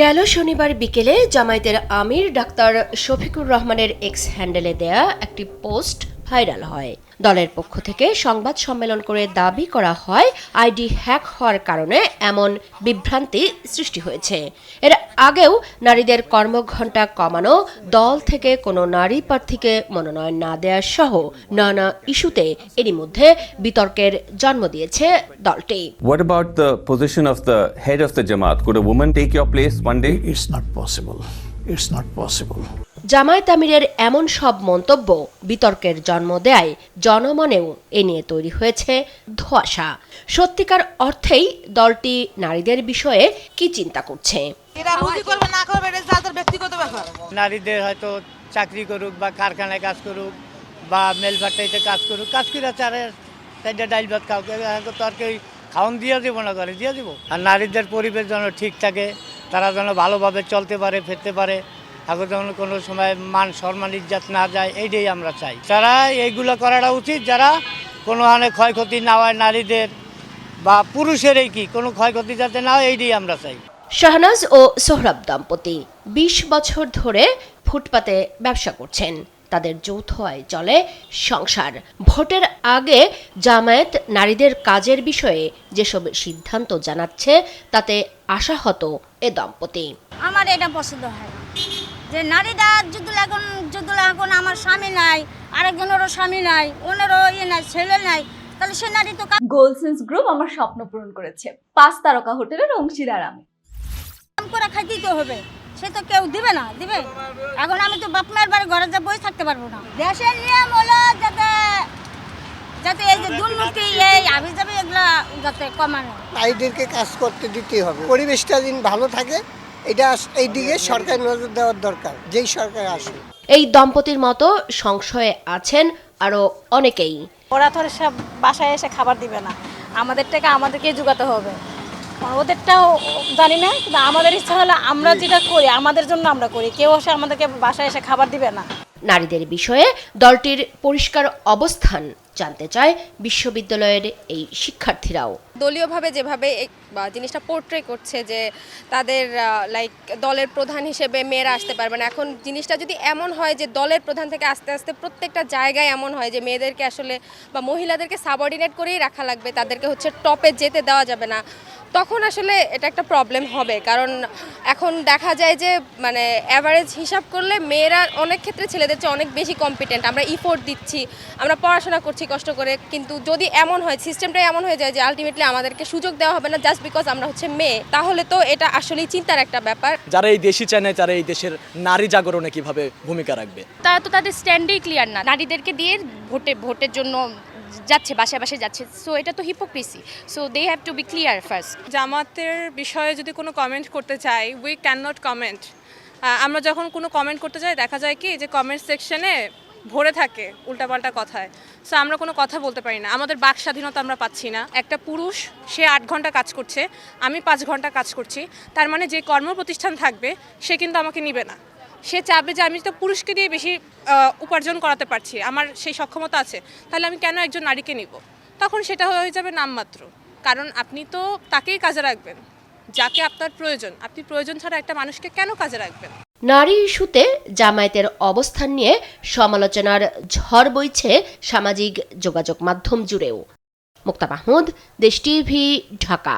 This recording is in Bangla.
গেল শনিবার বিকেলে জামায়াতের আমির ডাক্তার শফিকুর রহমানের এক্স হ্যান্ডেলে দেয়া একটি পোস্ট ভাইরাল হয়। দলের পক্ষ থেকে সংবাদ সম্মেলন করে দাবি করা হয় আইডি হ্যাক হওয়ার কারণে এমন বিভ্রান্তি সৃষ্টি হয়েছে। এর আগেও নারীদের কর্মঘণ্টা কমানো, দল থেকে কোনো নারী প্রার্থীকে মনোনয়ন না দেওয়া সহ নানা ইস্যুতে এরই মধ্যে বিতর্কের জন্ম দিয়েছে দলটি। What about the position of the head of the Jamaat? Could a woman take your place one day? It's not possible. It's not possible. Jamaat আমিরের এমন সব মন্তব্য বিতর্কের জন্ম দেয় জনমনেও এ নিয়ে তৈরি হয়েছে ধোঁয়াশা। সত্যিকার অর্থেই দলটি নারীদের বিষয়ে কি চিন্তা করছে? নারীদের হয়তো চাকরি করুক বা কারখানায় কাজ করুক বা মেল ফাটাইতে কাজ করুক, কাজ করে চারের চারটা ডাইল ভাত খাও, তো আর কেউ খাওয়ান দিয়ে দিব না, করে দিয়ে দিব। আর নারীদের পরিবেশ যেন ঠিক থাকে, তারা যেন ভালোভাবে চলতে পারে, ফিরতে পারে, আগে যেন কোনো সময় মান সম্মান ইজ্জত না যায়, এইটাই আমরা চাই। যারা এইগুলো করাটা উচিত, যারা কোনো হানে ক্ষয়ক্ষতি না হয় নারীদের বা পুরুষেরই কি কোনো ক্ষয়ক্ষতি যাতে না হয়, এইটাই আমরা চাই। শাহনাজ ও সোহরাব দম্পতি ২০ বছর ধরে ফুটপাতে ব্যবসা করছেন। তাদের যৌথ আয় চলে সংসার। ভোটের আগে জামায়াত নারীদের কাজের বিষয়ে যেসব সিদ্ধান্ত জানাচ্ছে তাতে আশাহত এ দম্পতি। আমার এটা পছন্দ হয় যে নারীরা যদি এখন আমার স্বামী নাই, আরেকজনেরও স্বামী নাই, ওনারও নাই, ছেলে নাই, তাহলে সে নারী তো গোলসেন্স গ্রুপ আমার স্বপ্ন পূরণ করেছে। ৫ তারকা হোটেলের অংশীদার আমি। কাম করে খাইতেই তো হবে, সে তো কেউ দিবে না, দিবে? এখন আমি তো বাপ মায়ের বাড়ি ঘরে যা বসে থাকতে পারবো না। দেশের নিয়ম হলো যাতে এই যে দুর্নীতি, এই আবিজাবি এগুলা যাতে কমানো। নারীদেরকে কাজ করতে দিতে হবে, পরিবেশটা দিন ভালো থাকে, এটা এই দিকে সরকার নজর দেওয়ার দরকার, যেই সরকার আসে। এই দম্পতির মতো সংশয়ে আছেন আরো অনেকেই। ওরা তো সব বাসায় এসে খাবার দিবে না, আমাদের টাকা আমাদেরকে জোগাতে হবে। ওদেরটাও জানি না, কিন্তু আমাদের ইচ্ছা হলে আমরা যেটা করি আমাদের জন্য আমরা করি, কেউ এসে আমাদেরকে বাসায় এসে খাবার দিবে না। নারীদের বিষয়ে দলটির পরিষ্কার অবস্থান জানতে চায় বিশ্ববিদ্যালয়ের এই শিক্ষার্থীরাও। দলীয়ভাবে যেভাবে জিনিসটা পোর্ট্রে করছে যে তাদের লাইক দলের প্রধান হিসেবে মেয়েরা আসতে পারবে না, এখন জিনিসটা যদি এমন হয় যে দলের প্রধান থেকে আস্তে আস্তে প্রত্যেকটা জায়গায় এমন হয় যে মেয়েদেরকে আসলে বা মহিলাদেরকে সাবঅর্ডিনেট করেই রাখা লাগবে, তাদেরকে হচ্ছে টপে যেতে দেওয়া যাবে না, তখন আসলে এটা একটা প্রবলেম হবে। কারণ এখন দেখা যায় যে মানে অ্যাভারেজ হিসাব করলে মেয়েরা অনেক ক্ষেত্রে ছেলেদের চেয়ে অনেক বেশি কম্পিটেন্ট। আমরা ইফোর্ট দিচ্ছি, আমরা পড়াশোনা করছি কষ্ট করে, কিন্তু যদি এমন হয়, সিস্টেমটাই এমন হয়ে যায় যে আলটিমেটলি আমাদেরকে সুযোগ দেওয়া হবে না জাস্ট বিকজ আমরা হচ্ছে মেয়ে, তাহলে তো এটা আসলেই চিন্তার একটা ব্যাপার। যারা এই দেশই চায় না, তারা এই দেশের নারী জাগরণে কিভাবে ভূমিকা রাখবে? তারা তো তাদের স্ট্যান্ডেই ক্লিয়ার না, নারীদেরকে দিয়ে ভোটের জন্য যাচ্ছে, বাসায় বাসায় যাচ্ছে। সো এটা তো hypocrisy. So they have to be clear first. জামাতের বিষয়ে যদি কোনো কমেন্ট করতে চাই, উই ক্যান নট কমেন্ট। আমরা যখন কোনো কমেন্ট করতে যাই দেখা যায় কি যে কমেন্ট সেকশনে ভরে থাকে উল্টাপাল্টা কথায়। সো আমরা কোনো কথা বলতে পারি না, আমাদের বাক স্বাধীনতা আমরা পাচ্ছি না। একটা পুরুষ সে 8 ঘন্টা কাজ করছে, আমি 5 ঘন্টা কাজ করছি, তার মানে যে কর্মপ্রতিষ্ঠান থাকবে সে কিন্তু আমাকে নিবে না। সে চাবে যে আমি তো পুরুষকে দিয়ে বেশি উপার্জন করাতে পারছি, আমার সেই সক্ষমতা আছে, তাহলে আমি কেন একজন নারীকে নিব? তখন সেটা হয়ে যাবে নামমাত্র। কারণ আপনি তো তাকেই কাজে রাখবেন যাকে আপনার প্রয়োজন, আপনি প্রয়োজন ছাড়া একটা মানুষকে কেন কাজে রাখবেন? নারী ইস্যুতে জামায়াতের অবস্থান নিয়ে সমালোচনার ঝড় বইছে সামাজিক যোগাযোগ মাধ্যম জুড়েও। মুক্তা মাহমুদ, দেশ টিভি, ঢাকা।